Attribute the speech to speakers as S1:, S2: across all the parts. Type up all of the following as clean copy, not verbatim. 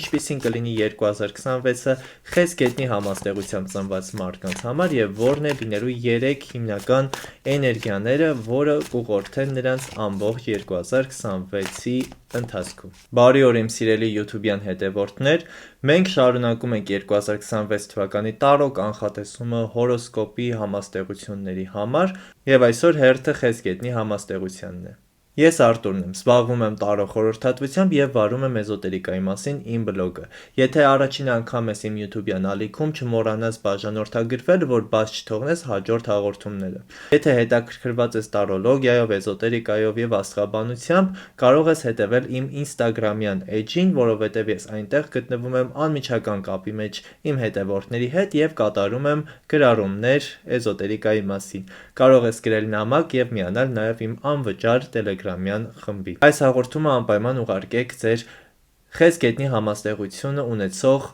S1: Ինչպիսին կլինի 2026-ը խեցգետնի համաստեղությամբ ծնված մարդկանց համար եւ որն է լինելու 3 հիմնական էներգիաները, որը կուղղորդեն նրանց ամբողջ 2026-ի ընթացքում։ Բարի օր իմ սիրելի YouTube-յան հետևորդներ, մենք շարունակում ենք 2026 թվականի տարոք անխատեսումը հորոսկոպի համաստեղությունների համար եւ այսօր հերթը խեցգետնի համաստեղությանն է։ Ես Արտուրն եմ, զբաղվում եմ տարող խորհրդատվությամբ եւ վարում եմ էզոտերիկայի մասին իմ բլոգը։ Եթե առաջին անգամ ես իմ YouTube-յան ալիքում, չմոռանաս բաժանորդագրվել, որ բաց չթողնես հաջորդ հաղորդումները։ Եթե հետաքրքրված ես տարոլոգիայով, էզոտերիկայով եւ աստղաբանությամբ, կարող ես հետևել իմ Instagram-յան էջին, որովհետեւ ես այնտեղ գտնվում եմ անմիջական կապի մեջ իմ հետևորդների հետ եւ կատարում եմ գրառումներ էզոտերիկայի մասին։ Կարող ես գրել նամակ եւ միանալ նաեւ իմ անվճար Telegram-յան խմբի։ Այս հաղորդումը անպայման ուղարկեք ձեր խեցգետնի համաստեղությունը ունեցող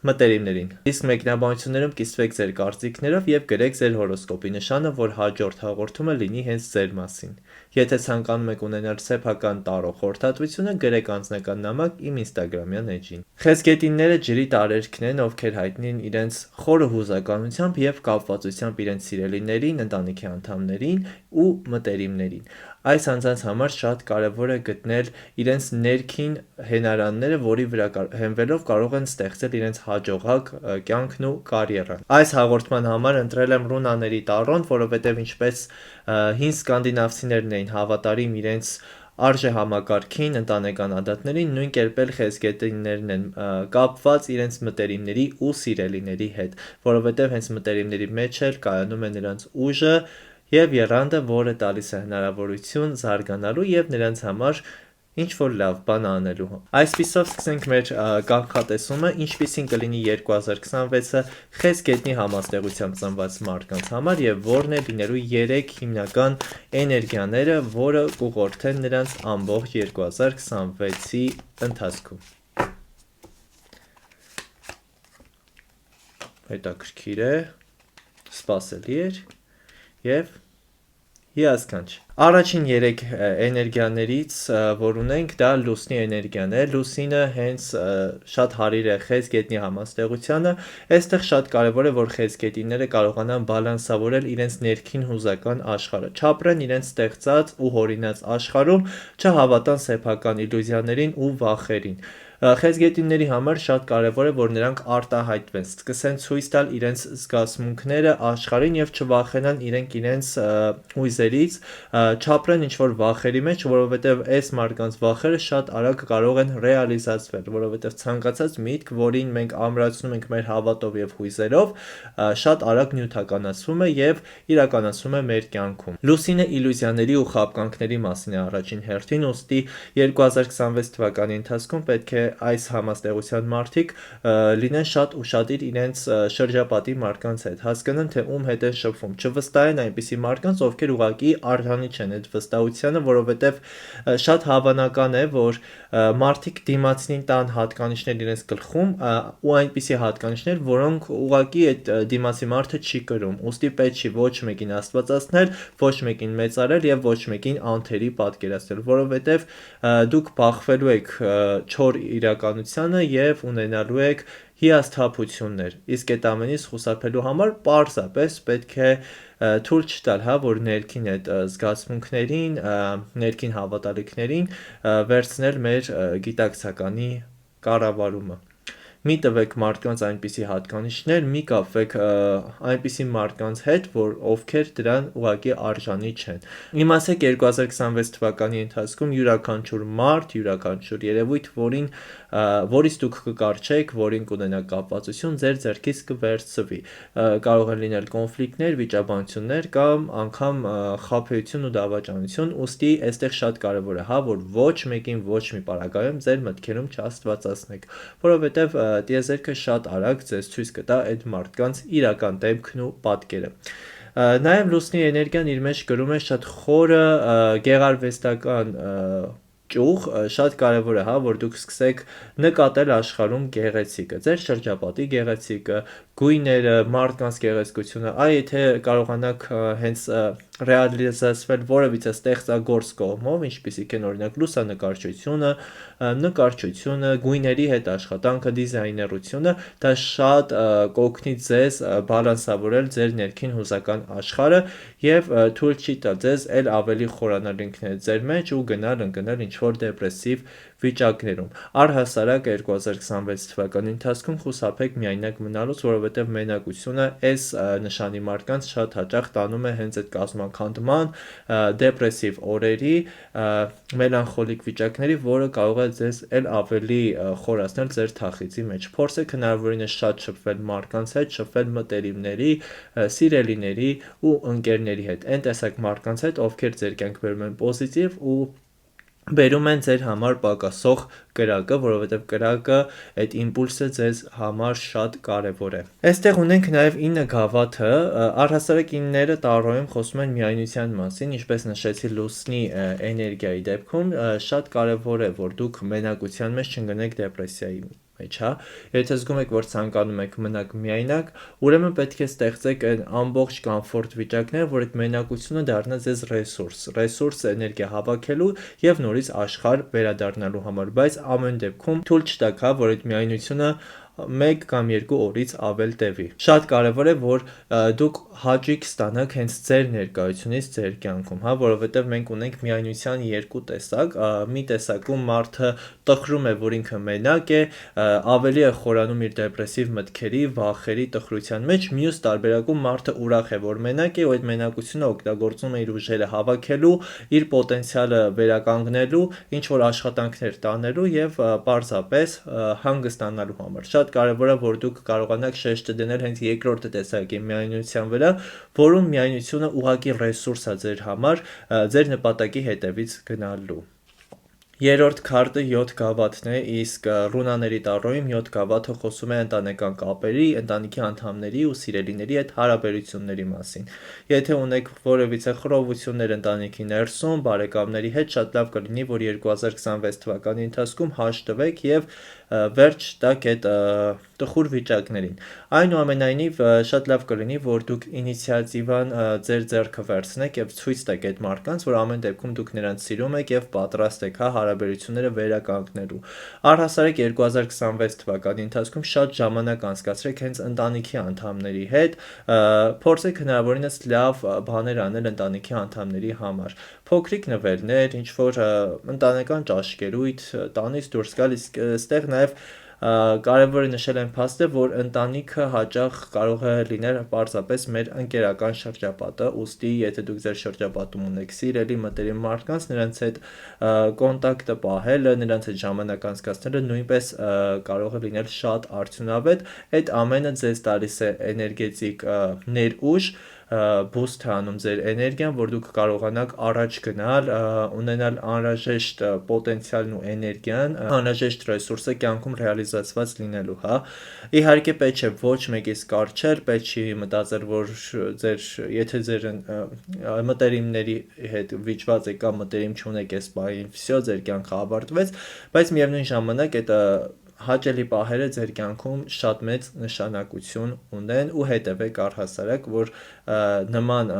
S1: մտերիմներին։ Իսկ մեկնաբանություններում կիսվեք ձեր կարծիքներով եւ գրեք ձեր հորոսկոպի նշանը, որ հաջորդ հաղորդումը լինի հենց ձեր մասին։ Եթե ցանկանում եք ունենալ սեփական տարող խորհրդատվությունը, գրեք անձնական նամակ իմ Instagram-յան էջին։ Խեցգետինները ջրի տարերքն են, ովքեր հայտնի են իրենց խորը հուզականությամբ եւ կապվածությամբ իրենց սիրելիներին, ընտանիքի անդամներին ու մտերիմներին։ Այս անձանց համար շատ կարևոր է գտնել իրենց ներքին հենարանները, որի վրա հենվելով կարող են ստեղծել իրենց հաջողակ կյանքն ու կարիերան։ Այս հաղորդման համար ընտրել եմ ռունաների տարրոն, որովհետև ինչպես հին սկանդինավցիներն էին հավատարիմ իրենց արժեհամակարգին, ընտանեկան ադատներին, նույն կերպ էլ խեցգետիններն են կապված իրենց մտերիմների ու սիրելիների հետ, որովհետև հենց մտերիմների մեջ էլ կայանում է նրանց ուժը եւ եռանդը, որը տալիս է հնարավորություն զարգանալու եւ նրանց համար ինչ-որ լավ բան անելու։ Այսպիսով սկսենք մեր կանխատեսումը, ինչպիսին կլինի 2026-ը խեցգետնի համաստեղությամբ ծնված մարդկանց համար եւ որն է լինելու 3 հիմնական էներգիաները, որը կուղղորդեն նրանց ամբողջ 2026-ի ընթացքում։ Հետաքրքիր է, սպասելի էր եւ հիասքանչ։ Առաջին 3 էներգիաներից, որ ունենք, դա լուսնի էներգիան է։ Լուսինը հենց շատ հարիր է խեցգետնի համաստեղությանը։ Այստեղ շատ կարևոր է, որ խեցգետինները կարողանան բալանսավորել իրենց ներքին հուզական աշխարհը, չապրեն իրենց ստեղծած ու հորինած աշխարհում, չհավատան սեփական իլյուզիաներին ու վախերին։ Խեցգետինների համար շատ կարևոր է, որ նրանք արտահայտվեն, սկսեն ցույց տալ իրենց զգացմունքները աշխարհին եւ չվախենան իրենց հույզերից, չապրեն ինչ-որ վախերի մեջ, որովհետեւ այս մարդկանց վախերը շատ արագ կարող են ռեալիզացվել, որովհետեւ ցանկացած միտք, որին մենք ամրացնում ենք մեր հավատով եւ հույզերով, շատ արագ նյութականացվում է եւ իրականացվում է մեր կյանքում։ Լուսինը իլյուզիաների ու խաբկանքների մասին է առաջին հերթին, ուստի 2026 թվականի ընթացքում պետք է այս համաստեղության մարդիկ լինեն շատ ուշադիր իրենց շրջապատի մարդկանց հետ, հասկանան թե ում հետ են շփվում, չվստահեն այնպիսի մարդկանց, ովքեր ուղղակի արժանի չեն այդ վստահությանը, որովհետև շատ հավանական է, որ մարդիկ դիմացին տան հատկանիշներ իրենց գլխում ու այնպիսի հատկանիշներ, որոնք ուղղակի այդ դիմացի մարդը չի կրում, ուստի պետք չի ոչ մեկին աստվածացնել, ոչ մեկին մեծարել եւ ոչ մեկին անթերի պատկերացնել, որովհետեւ դուք բախվելու եք չոր իրականությանը եւ ունենալու եք հիասթափություններ, իսկ այդ ամենից խուսափելու համար պարզապես պետք է թույլ չտալ, որ ներքին այդ զգացմունքներին, ներքին հավատալիքներին վերցնել մեր գիտակցականի կառավարումը։ Մի տվեք մարդկանց այնպիսի հատկանիշներ, մի կապվեք այնպիսի մարդկանց հետ, ովքեր դրան ուղղակի արժանի չեն։ Իմացեք 2026 թվականի ընթացքում յուրաքանչյուր մարդ, յուրաքանչյուր երևույթ, որից դուք կկարչեք, որին կունենաք կապվածություն, ձեր ձեռքից կվերցվի։ Կարող են լինել կոնֆլիկտներ, վիճաբանություններ կամ անգամ խաբեություն ու դավաճանություն, ուստի այստեղ շատ կարևոր է, որ ոչ մեկին ոչ մի պարագայում ձեր մտքերում չաստվածացնեք, որովհետև տիեզերքը շատ արագ ձեզ ցույց կտա այդ մարդկանց իրական դեմքն ու պատկերը։ Նաև լուսնի էներգիան իր մեջ կրում է շատ խորը գեղարվեստական ճյուղ, շատ կարևոր է, որ դուք սկսեք նկատել աշխարհում գեղեցիկը, ձեր շրջապատի գեղեցիկը, գույները, մարդկանց գեղեցկությունը, եթե կարողանաք հենց ռեալիզացվել որևիցե ստեղծագործ կողմով, ինչպիսիք են օրինակ նկարչությունը, գույների հետ աշխատանքը, դիզայներությունը, դա շատ կօգնի ձեզ բալանսավորել ձեր ներքին հուզական աշխարհը եւ թույլ չի տա ձեզ էլ ավելի խորանալ ինքներդ ձեր մեջ ու ընկնել ինչ-որ դեպրեսիվ վիճակներում։ Առհասարակ 2026 թվականի ընթացքում խուսափեք միայնակ մնալուց, որովհետև մենակությունը այս նշանի մարդկանց շատ հաճախ տանում է հենց այդ կազմաքանդման, դեպրեսիվ օրերի, մելանխոլիկ վիճակների, որը կարող է ձեզ էլ ավելի խորացնել ձեր թախիծի մեջ։ Փորձեք հնարավորինս շատ շփվել մարդկանց հետ, շփվել մտերիմների, սիրելիների ու ընկերների հետ, այն տեսակ մարդկանց հետ, ովքեր ձեր կյանք բերում են պոզիտիվ ու բերում են ձեր համար պակասող կրակը, որովհետև կրակը այդ իմպուլսը ձեզ համար շատ կարևոր է։ Այստեղ ունենք նաև 9 գավաթը, առհասարակ 9-ները տարոյում խոսում են միայնության մասին, ինչպես նշեցի լուսնի էներգիայի դեպքում, շատ կարևոր է, որ դուք մենակության մեջ չընկնեք դեպրեսիայի մեջ, հա։ Եթե զգում եք, որ ցանկանում եք մնաք միայնակ, ուրեմն պետք է ստեղծեք այն ամբողջ կոմֆորտ վիճակները, որ այդ մենակությունը դառնա ձեզ ռեսուրս էներգիա հավաքելու եւ նորից աշխարհ վերադառնալու համար, բայց ամեն դեպքում թույլ չտաք, հա, որ այդ միայնությունը 1 կամ 2 օրից ավել տևի։ Շատ կարևոր է, որ դուք հաճույք ստանաք հենց ձեր ներկայությունից ձեր կյանքում, հա, որովհետև մենք ունենք միայնության երկու տեսակ, մի տեսակում մարդը տխրում է, որ ինքը մենակ է, ավելի է խորանում իր դեպրեսիվ մտքերի, վախերի, տխրության մեջ, մյուս տարբերակում մարդը ուրախ է, որ մենակ է ու այդ մենակությունը օգտագործում է իր ուժերը հավաքելու, իր պոտենցիալը վերականգնելու, ինչ որ աշխատանքներ տանելու եւ պարզապես հանգստանալու համար։ Շատ կարևոր է, որ դուք կարողանաք շեշտը դնել հենց երկրորդ տեսակի միայնության վրա, որում միայնությունը ուղղակի ռեսուրս է ձեր համար, ձեր նպատակի հետևից գնալու։ Երրորդ քարտը 7 գավաթն է, իսկ ռունաների տարոյում 7 գավաթը խոսում է ընտանեկան կապերի, ընտանիքի անդամների ու սիրելիների հետ հարաբերությունների մասին։ Եթե ունեք որևիցե խռովություններ ընտանիքի ներսում, բարեկամների հետ, շատ լավ կլինի, որ 2026 թվականի ընթացքում հաշտվեք եւ վերջ տաք այդ տխուր վիճակներին։ Այնուամենայնիվ շատ լավ կլինի, որ դուք ինիցիատիվան ձեր ձեռքը վերցնեք եւ ցույց տաք այդ մարդկանց, որ ամեն դեպքում դուք նրանց սիրում եք եւ պատրաստ եք, հա, հարաբերությունները վերականգնելու։ Առհասարակ 2026 թվականի ընթացքում շատ ժամանակ անցկացրեք հենց ընտանիքի անդամների հետ, փորձեք հնարավորինս լավ բաներ անել ընտանիքի անդամների համար։ Փոքրիկ նվերներ, ինչ որ ընտանեկան ճաշկերույթ, տանից դուրս գալ, իսկ այստեղ նաև կարևոր է նշել այն փաստը, որ ընտանիքը հաճախ կարող է լինել պարզապես մեր ընկերական շրջապատը, ուստի եթե դուք ձեր շրջապատում ունեք սիրելի մտերիմ մարդկանց, նրանց հետ կոնտակտը պահելը, նրանց հետ ժամանակ անցկացնելը նույնպես կարող է լինել շատ արդյունավետ, այդ ամենը ձեզ տալիս է էներգետիկ ներուժ, բուստ է անում ձեր էներգիան, որ դուք կարողանաք առաջ գնալ, ունենալ անհրաժեշտ պոտենցիալն ու էներգիան, անհրաժեշտ ռեսուրսը կյանքում ռեալիզացված լինելու, հա։ Իհարկե պետք չէ ոչ մեկից կարճել, պետք չի մտածել, որ եթե ձեր մտերիմների հետ վիճված եք կամ մտերիմ չունեք այս պահին, վсё, ձեր կյանքը ավարտվեց, բայց միևնույն ժամանակ այդ հաճելի պահերը ձեր կյանքում շատ մեծ նշանակություն ունեն ու հետևեք առհասարակ, որ նման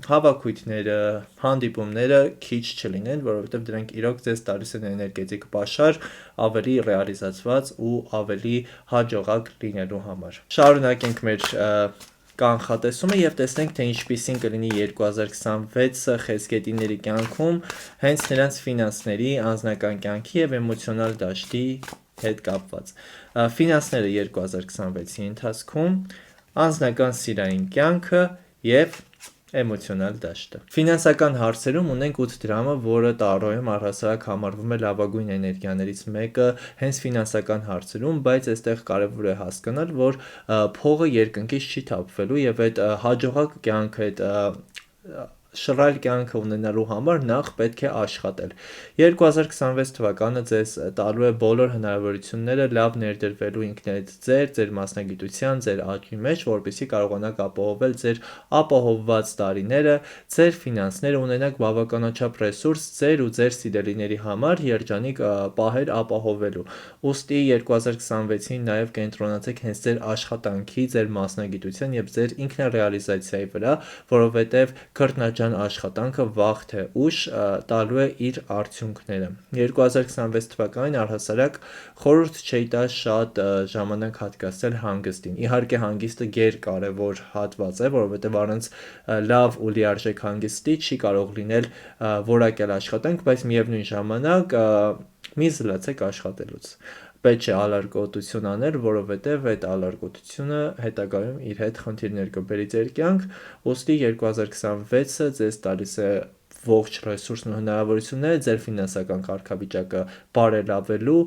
S1: հավաքույթները, հանդիպումները քիչ չլինեն, որովհետև դրանք իրոք ձեզ տալիս են էներգետիկ պաշար ավելի ռեալիզացված ու ավելի հաջողակ լինելու համար։ Շարունակենք մեր կանխատեսումը եւ տեսնենք, թե ինչպիսին կլինի 2026 խեցգետիների կյանքում հենց նրանց ֆինանսների, անձնական կյանքի եւ էմոցիոնալ դաշտի հետ կապված։ Ֆինանսները 2026-ի ընթացքում, անձնական սիրային կյանքը եւ էմոցիոնալ դաշտը։ Ֆինանսական հարցերում ունենք 8 դրամը, որը տարոյում առհասարակ համարվում է լավագույն էներգիաներից մեկը հենց ֆինանսական հարցերում, բայց այստեղ կարևոր է հասկանալ, որ փողը երկնքից չի թափվելու եւ այդ հաջողակ կյանքը, այդ շռայլ կյանքը ունենալու համար նախ պետք է աշխատել։ 2026 թվականը ձեզ տալու է բոլոր հնարավորությունները լավ ներդրվելու ինքներդ ձեր մասնագիտության, ձեր աճի մեջ, որպեսզի կարողանաք ապահովել ձեր ապահովված տարիները, ձեր ֆինանսները, ունենաք բավականաչափ ռեսուրս ձեր ու ձեր սիրելիների համար երջանիկ պահեր ապահովելու։ Ուստի 2026-ին նաև կենտրոնացեք հենց ձեր աշխատանքի, ձեր մասնագիտության եւ ձեր ինքնարեալիզացիայի վրա, որովհետեւ քրտնաջան շրջան աշխատանքը վաղ թե ուշ տալու է իր արդյունքները։ 2026 թվականին առհասարակ խորհուրդ չէի տա շատ ժամանակ հատկացնել հանգստին։ Իհարկե հանգիստը գերկարևոր հատված է, որովհետև առանց լավ ու լիարժեք հանգստի չի կարող լինել որակյալ աշխատանք, բայց միևնույն ժամանակ մի զլացեք աշխատելուց։ Պետք չէ ալարկոտություն անել, որովհետև այդ ալարկոտությունը հետագայում իր հետ խնդիրներ կբերի ձեր կյանք, ուստի 2026-ը ձեզ տալիս է ողջ ռեսուրսն ու հնարավորությունները ձեր ֆինանսական կարգավիճակը բարելավելու,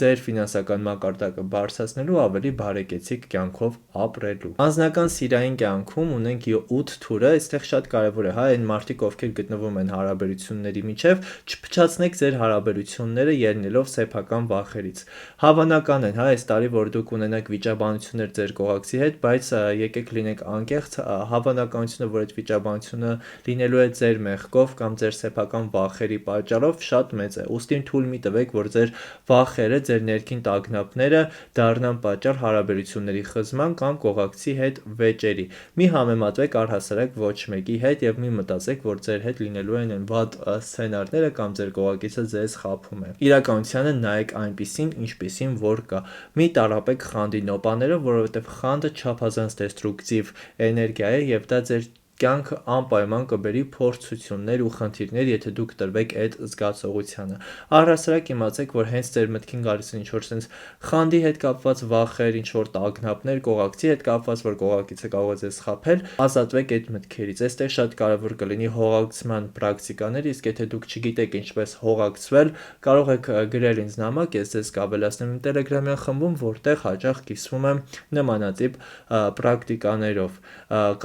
S1: ձեր ֆինանսական մակարդակը բարձրացնելու, ավելի բարեկեցիկ կյանքով ապրելու։ Անձնական սիրային կյանքում ունենք 8 թուրը, այստեղ շատ կարևոր է, այն մարդիկ, ովքեր գտնվում են հարաբերությունների միջև, չփչացնեք ձեր հարաբերությունները ելնելով սեփական վախերից։ Հավանական է, այս տարի, որ դուք ունենաք վիճաբանություններ ձեր կողակցի հետ, բայց եկեք լինենք անկեղծ, հավանականությունը, որ այդ վիճաբանությունը լինելու է ձեր մեղքով կամ ձեր սեփական վախերի պատճառով շատ մեծ է։ Ուստի թույլ մի տվեք, որ ձեր վախերը, ձեր ներքին տագնապները դառնան պատճառ հարաբերությունների խզման կամ կողակցի հետ վեճերի։ Մի համեմատվեք առհասարակ ոչ մեկի հետ եւ մի մտածեք, որ ձեր հետ լինելու են վատ սցենարները կամ ձեր կողակիցը ձեզ խաբում է։ Իրականությանը նայեք այնպիսին, ինչպիսին որ կա։ Մի տարապեք խանդի նոպաները, որովհետև խանդը չափազանց դեստրուկտիվ էներգիա է եւ դա ձեր կյանքը անպայման կբերի փորձություններ ու խնդիրներ, եթե դուք տրվեք այդ զգացողությանը։ Առհասարակ իմացեք, որ հենց ձեր մտքին գալիս է ինչ-որ sense խանդի հետ կապված վախեր, ինչ-որ տագնապներ, կողակցի հետ կապված, որ կողակիցը կարող է ձեզ խաբել, ազատվեք այդ մտքերից։ Այստեղ շատ կարևոր կլինի հողակցման պրակտիկաներ, իսկ եթե դուք չգիտեք ինչպես հողակցվել, կարող եք գրել ինձ նամակ, ես ձեզ կավելացնեմ իմ Telegram-յան խմբում, որտեղ հաճախ կիսվում եմ նմանատիպ պրակտիկաներով։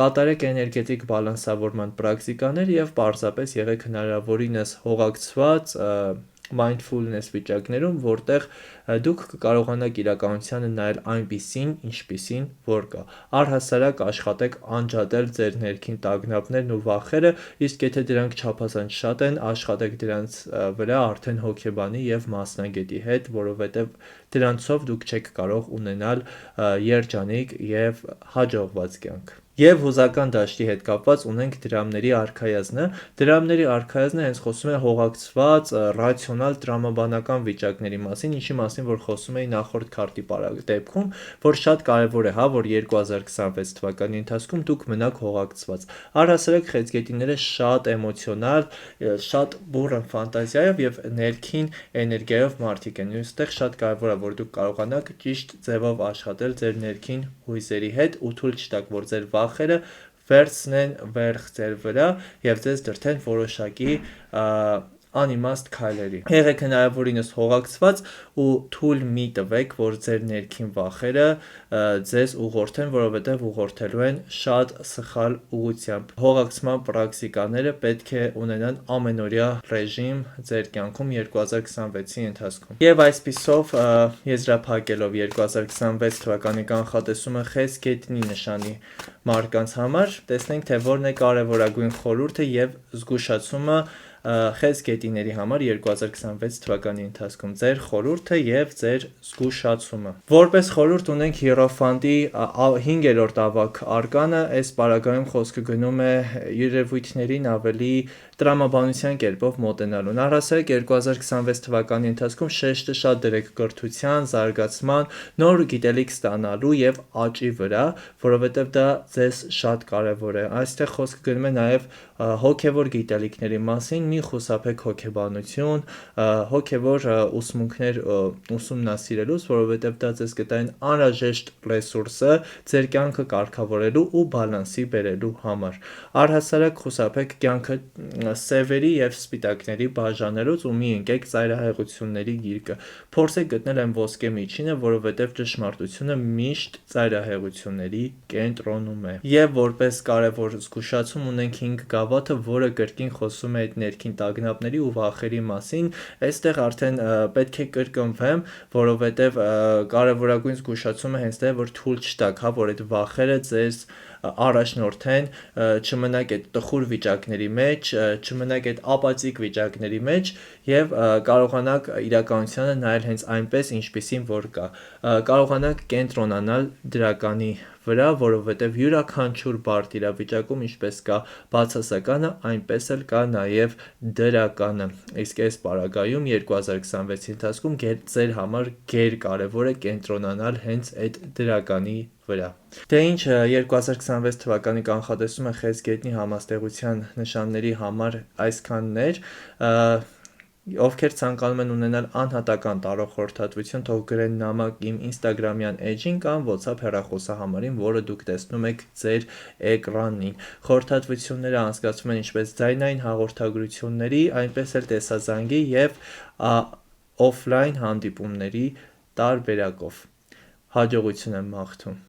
S1: Կատարեք էներգետիկ բալանսավորման պրակտիկաներ եւ պարզապես եղեք հնարավորինս հողակցված mindfulness վիճակներում, որտեղ դուք կկարողանաք իրականությանը նայել այնպիսին, ինչպիսին որ կա։ Առհասարակ աշխատեք անջատել ձեր ներքին տագնապներն ու վախերը, իսկ եթե դրանք չափազանց շատ են, աշխատեք դրանց վրա արդեն հոգեբանի եւ մասնագետի հետ, որովհետեւ դրանցով դուք չեք կարող ունենալ երջանիկ եւ հաջողված կյանք։ Եվ հուզական դաշտի հետ կապված ունենք դրամների արքայազնը։ Դրամների արքայազնը հենց խոսում է հողակցված, ռացիոնալ տրամաբանական վիճակների մասին, ինչի մասին որ խոսում էի նախորդ քարտի դեպքում, որ շատ կարևոր է, որ 2026 թվականի ընթացքում դուք մնաք հողակցված։ Առհասարակ խեցգետիները շատ էմոցիոնալ, շատ բուռն ֆանտազիայով եւ ներքին էներգիայով մարդիկ են։ Այստեղ շատ կարևոր է, որ դուք կարողանաք ճիշտ ձևով աշխատել ձեր ներքին հույզերի հետ ու թույլ չտաք, որ ձեր վախերը վերցնեն վերх ձեր վրա եւ ձեզ դրդեն որոշակի անիմաստ քայլերի։ Եղեք հնարավորինս հողակցված ու թույլ մի տվեք, որ ձեր ներքին վախերը ձեզ ուղղորդեն, որովհետև ուղղորդելու են շատ սխալ ուղղությամբ։ Հողակցման պրակտիկաները պետք է ունենան ամենօրյա ռեժիմ ձեր կյանքում 2026-ի ընթացքում։ Եվ այսպիսով եզրափակելով 2026 թվականի կանխատեսումը խեցգետնի նշանի մարդկանց համար, տեսնենք թե որն է կարևորագույն խորհուրդը եւ զգուշացումը խեցգետիների համար 2026 թվականի ընթացքում ձեր խորհուրդը եւ ձեր զգուշացումը։ Որպես խորհուրդ ունենք Հիերոֆանտի 5-րդ ավագ արկանը, այս պարագայում խոսքը գնում է երևույթներին ավելի տրամաբանության կերպով մոտենալուն։ Առհասարակ 2026 թվականի ընթացքում շեշտը շատ դրեք կրթության, զարգացման, նոր գիտելիք ստանալու եւ աճի վրա, որովհետեւ դա ձեզ շատ կարեւոր է։ Այստեղ խոսքը գնում է նաեւ հոգեվոր գիտելիքների մասին, մի խուսափեք հոգեբանություն, հոգեվոր ուսմունքներ ուսումնասիրելուց, որովհետև դա ձեզ կտային անհրաժեշտ ռեսուրսը ձեր կյանքը կարգավորելու ու բալանսի բերելու համար։ Առհասարակ խուսափեք կյանքը սևերի եւ սպիտակների բաժանելուց ու մի ընկեք ծայրահեղությունների գիրկը։ Փորձեք գտնել այն ոսկե միջինը, որովհետև ճշմարտությունը միշտ ծայրահեղությունների կենտրոնում է։ Եվ որպես կարևոր զգուշացում ունենք 5 գավաթը, որը կրկին խոսում է այդ ներքին տագնապների ու վախերի մասին։ Այստեղ արդեն պետք է կրկնվեմ, որովհետև կարևորագույն զգուշացումը հենց դա է, որ թույլ չտաք, որ այդ վախերը ձեզ առաջնորդեն, չմնաք այդ տխուր վիճակների մեջ, չմնաք այդ ապաթիկ վիճակների մեջ եւ կարողանաք իրականությանը նայել հենց այնպես, ինչպեսին որ կա։ Կարողանաք կենտրոնանալ դրականի վրա, որովհետև յուրաքանչյուր բարդ իրավիճակում ինչպես կա բացասականը, այնպես էլ կա նաև դրականը, իսկ այս պարագայում 2026-ի ընթացքում ձեր համար գերկարևոր է կենտրոնանալ հենց այդ դրականի վրա։ Դե ինչ, 2026 թվականի կանխատեսումը Խեցգետնի համաստեղության նշանների համար այսքանն էր։ Ովքեր ցանկանում են ունենալ անհատական տարող խորհրդատվություն, թող գրեն նամակ իմ ինստագրամյան էջին կամ WhatsApp հեռախոսահամարին, որը դուք տեսնում եք ձեր էկրանին։ Խորհրդատվությունները անցկացվում են ինչպես ձայնային հաղորդագրությունների, այնպես էլ տեսազանգի և օֆլայն հանդիպումների տարբերակով։ Հաջողություն եմ մաղթում։